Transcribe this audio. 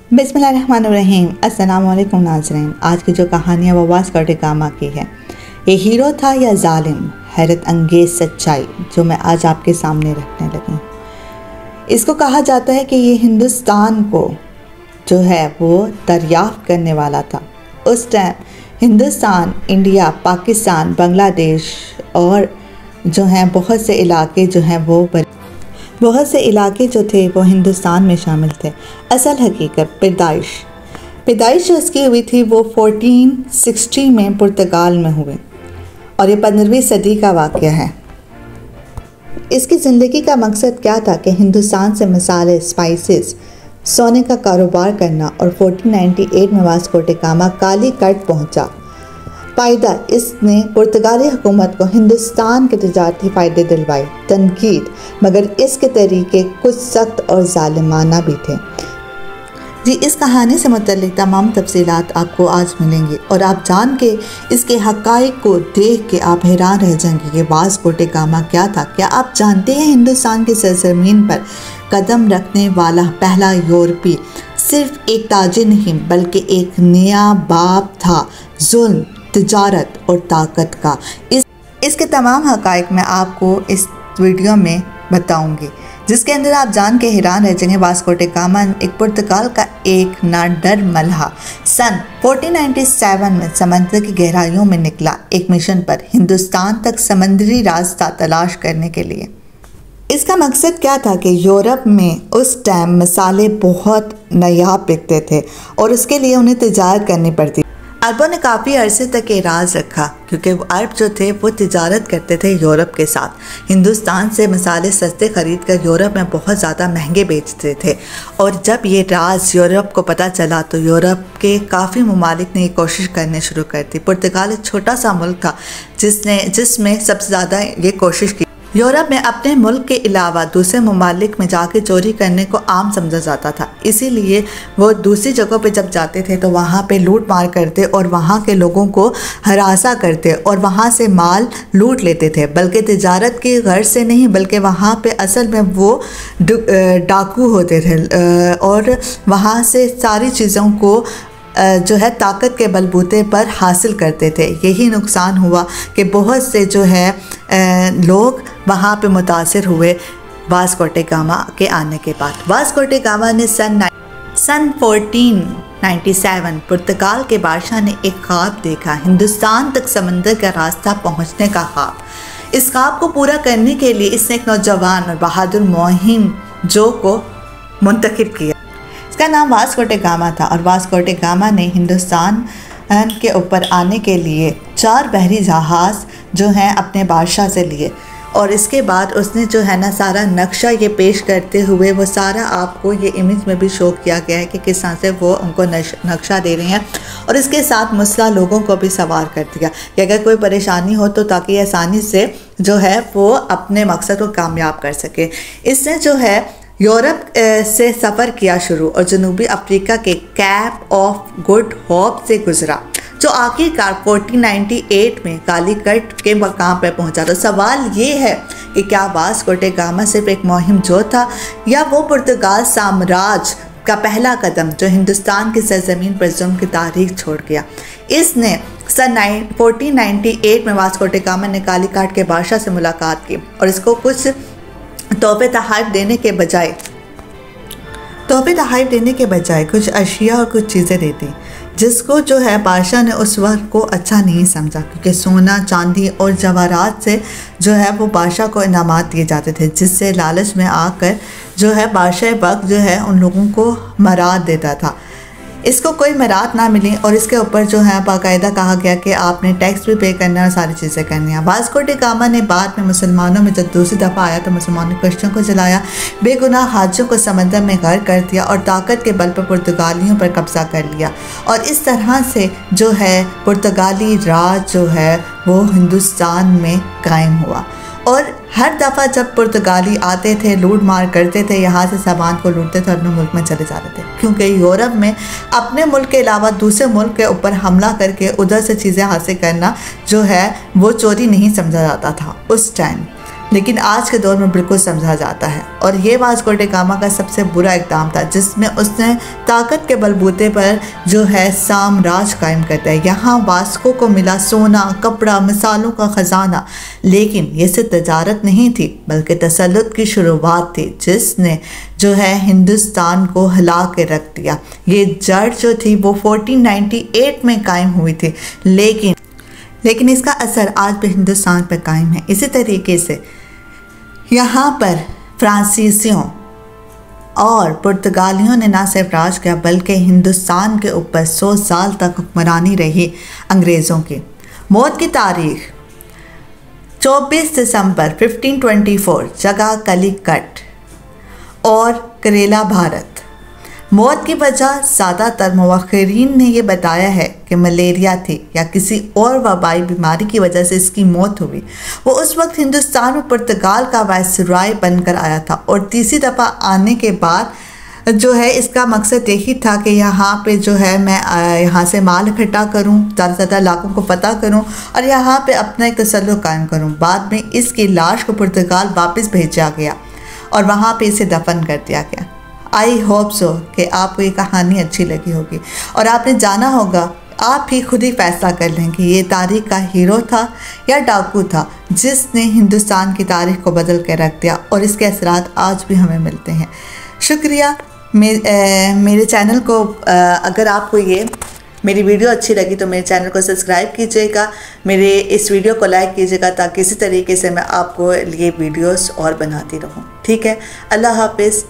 बिस्मिल्लाहिर्रहमानिर्रहीम। अस्सलाम वालेकुम नाज़रीन। आज की जो कहानी है वो वास्को डी गामा की है। ये हीरो था या जालिम, हैरत अंगेज़ सच्चाई जो मैं आज आपके सामने रखने लगी हूँ। इसको कहा जाता है कि ये हिंदुस्तान को जो है वो दरियाफ्त करने वाला था। उस टाइम हिंदुस्तान, इंडिया, पाकिस्तान, बांग्लादेश और जो हैं बहुत से इलाके जो थे वो हिंदुस्तान में शामिल थे। असल हकीकत पैदाइश जो इसकी हुई थी वो 1460 में पुर्तगाल में हुई और ये 15वीं सदी का वाक़या है। इसकी ज़िंदगी का मकसद क्या था कि हिंदुस्तान से मसाले, स्पाइसेस, सोने का कारोबार करना। और 1498 में वास्को डी गामा कालीकट पहुंचा। फ़ायदा, इसने पुर्तगाली हुकूमत को हिंदुस्तान के तजारती फ़ायदे दिलवाए। तनकीद, मगर इसके तरीके कुछ सख्त और ज़ालिमाना भी थे। जी, इस कहानी से मुतल्लिक़ तमाम तफसीलात आपको आज मिलेंगी और आप जान के इसके हक़ाइक़ को देख के आप हैरान रह जाएंगे कि वास्को डी गामा क्या था। क्या आप जानते हैं हिंदुस्तान की सरज़मीन पर कदम रखने वाला पहला यूरोपी सिर्फ एक ताजिर नहीं बल्कि एक नया बाप था जुल्म, तिजारत और ताकत का। इसके तमाम हक़ाइक़ मैं आपको इस वीडियो में बताऊंगी, जिसके अंदर आप जान के हैरान रह जाएंगे। वास्को डी गामा एक पुर्तगाल का एक नाडर मल्हा सन 1497 में समंदर की गहराइयों में निकला एक मिशन पर हिंदुस्तान तक समंदरी रास्ता तलाश करने के लिए। इसका मकसद क्या था कि यूरोप में उस टाइम मसाले बहुत नायाब बिकते थे और उसके लिए उन्हें तिजारत करनी पड़ती। अरबों ने काफ़ी अरसे तक ये राज रखा क्योंकि अरब जो थे वो तिजारत करते थे यूरोप के साथ। हिंदुस्तान से मसाले सस्ते ख़रीद कर यूरोप में बहुत ज़्यादा महंगे बेचते थे। और जब ये राज यूरोप को पता चला तो यूरोप के काफ़ी ममालिक ने ये कोशिश करने शुरू कर दी। पुर्तगाल एक छोटा सा मुल्क था जिसमें सबसे ज़्यादा ये कोशिश की। यूरोप में अपने मुल्क के अलावा दूसरे ममालिक में जाके चोरी करने को आम समझा जाता था, इसीलिए वो दूसरी जगहों पे जब जाते थे तो वहाँ पे लूट मार करते और वहाँ के लोगों को हरासा करते और वहाँ से माल लूट लेते थे। बल्कि तिजारत की गर्ज से नहीं बल्कि वहाँ पे असल में वो डाकू होते थे और वहाँ से सारी चीज़ों को जो है ताकत के बलबूते पर हासिल करते थे। यही नुकसान हुआ कि बहुत से जो है लोग वहाँ पे मुतासिर हुए वास्को डी गामा के आने के बाद। वास्को डी गामा ने सन 1497 पुर्तगाल के बादशाह ने एक ख्वाब देखा, हिंदुस्तान तक समंदर का रास्ता पहुँचने का ख्वाब। इस ख्वाब को पूरा करने के लिए इसने एक नौजवान और बहादुर मुहिम जो को मुंतखब किया। इसका नाम वास्को डी गामा था और वास्को डी गामा ने हिंदुस्तान के ऊपर आने के लिए 4 बहरी जहाज़ जो हैं अपने बादशाह से लिए। और इसके बाद उसने जो है ना सारा नक्शा ये पेश करते हुए वो सारा आपको ये इमेज में भी शो किया गया है कि किस तरह से वो उनको नक्शा दे रहे हैं। और इसके साथ मुसल्लह लोगों को भी सवार कर दिया कि अगर कोई परेशानी हो तो ताकि आसानी से जो है वो अपने मकसद को कामयाब कर सके। इसने जो है यूरोप से सफ़र किया शुरू और जनूबी अफ्रीका के कैप ऑफ गुड होप से गुजरा जो आखिरकार 1498 में कालीकट के मकाम पर पहुंचा। तो सवाल ये है कि क्या वास्को डी गामा सिर्फ एक मुहिम जो था या वो पुर्तगाल साम्राज्य का पहला कदम जो हिंदुस्तान की सरजमीन पर जुल्म की तारीख छोड़ गया। इसने सन 1498 में वास्को डी गामा ने कालीकट के बादशाह से मुलाकात की और इसको कुछ तोहफे तोहफ़े देने के बजाय कुछ अशिया और कुछ चीज़ें देती जिसको जो है बादशाह ने उस वक्त को अच्छा नहीं समझा क्योंकि सोना, चांदी और जवाहरात से जो है वो बादशाह को इनामात दिए जाते थे, जिससे लालच में आकर जो है बादशाह वक्त जो है उन लोगों को मराद देता था। इसको कोई मराद ना मिली और इसके ऊपर जो है बाकायदा कहा गया कि आपने टैक्स भी पे करना है और सारी चीज़ें करनी है। वास्को डी गामा ने बाद में मुसलमानों में जब दूसरी दफ़ा आया तो मुसलमानों ने कश्तियों को जलाया, बेगुनाह हाजियों को समंदर में गर्क कर दिया और ताकत के बल पर पुर्तगालियों पर कब्जा कर लिया। और इस तरह से जो है पुर्तगाली राज जो है वो हिंदुस्तान में कायम हुआ। और हर दफ़ा जब पुर्तगाली आते थे लूट मार करते थे, यहाँ से सामान को लूटते थे और अपने मुल्क में चले जाते थे क्योंकि यूरोप में अपने मुल्क के अलावा दूसरे मुल्क के ऊपर हमला करके उधर से चीज़ें हासिल करना जो है वो चोरी नहीं समझा जाता था उस टाइम। लेकिन आज के दौर में बिल्कुल समझा जाता है। और ये वास्को ड गामा का सबसे बुरा इक़दाम था जिसमें उसने ताकत के बलबूते पर जो है साम्राज्य कायम कर दिया। यहाँ वास्को को मिला सोना, कपड़ा, मिसालों का ख़जाना, लेकिन ये सिर्फ तजारत नहीं थी बल्कि तसल्लुत की शुरुआत थी जिसने जो है हिंदुस्तान को हिला के रख दिया। ये जड़ जो थी वो 1498 में कायम हुई थी, लेकिन इसका असर आज भी हिंदुस्तान पर कायम है। इसी तरीके से यहाँ पर फ्रांसीसियों और पुर्तगालियों ने ना सिर्फ राज किया बल्कि हिंदुस्तान के ऊपर 100 साल तक हुक्मरानी रही अंग्रेज़ों की। मौत की तारीख 24 दिसंबर 1524, जगह कलिकट और करेला, भारत। मौत की वजह ज़्यादातर मुवक्किरीन ने यह बताया है कि मलेरिया थी या किसी और वबाई बीमारी की वजह से इसकी मौत हुई। वो उस वक्त हिंदुस्तान में पुर्तगाल का वायसराय बनकर आया था और तीसरी दफ़ा आने के बाद जो है इसका मकसद यही था कि यहाँ पे जो है मैं यहाँ से माल इकट्ठा करूँ, ज़्यादा से ज़्यादा इलाकों को पता करूँ और यहाँ पे अपना एक तसल्लुत कायम करूँ। बाद में इसकी लाश को पुर्तगाल वापस भेजा गया और वहाँ पे इसे दफन कर दिया गया। आई होप सो कि आपको ये कहानी अच्छी लगी होगी और आपने जाना होगा, आप भी खुद ही फैसला कर लें कि ये तारीख का हीरो था या डाकू था जिसने हिंदुस्तान की तारीख को बदल कर रख दिया और इसके असरात आज भी हमें मिलते हैं। शुक्रिया। मेरे चैनल को अगर आपको ये मेरी वीडियो अच्छी लगी तो मेरे चैनल को सब्सक्राइब कीजिएगा, मेरे इस वीडियो को लाइक कीजिएगा ताकि इसी तरीके से मैं आपको लिए वीडियोस और बनाती रहूं। ठीक है, अल्लाह हाफिज़।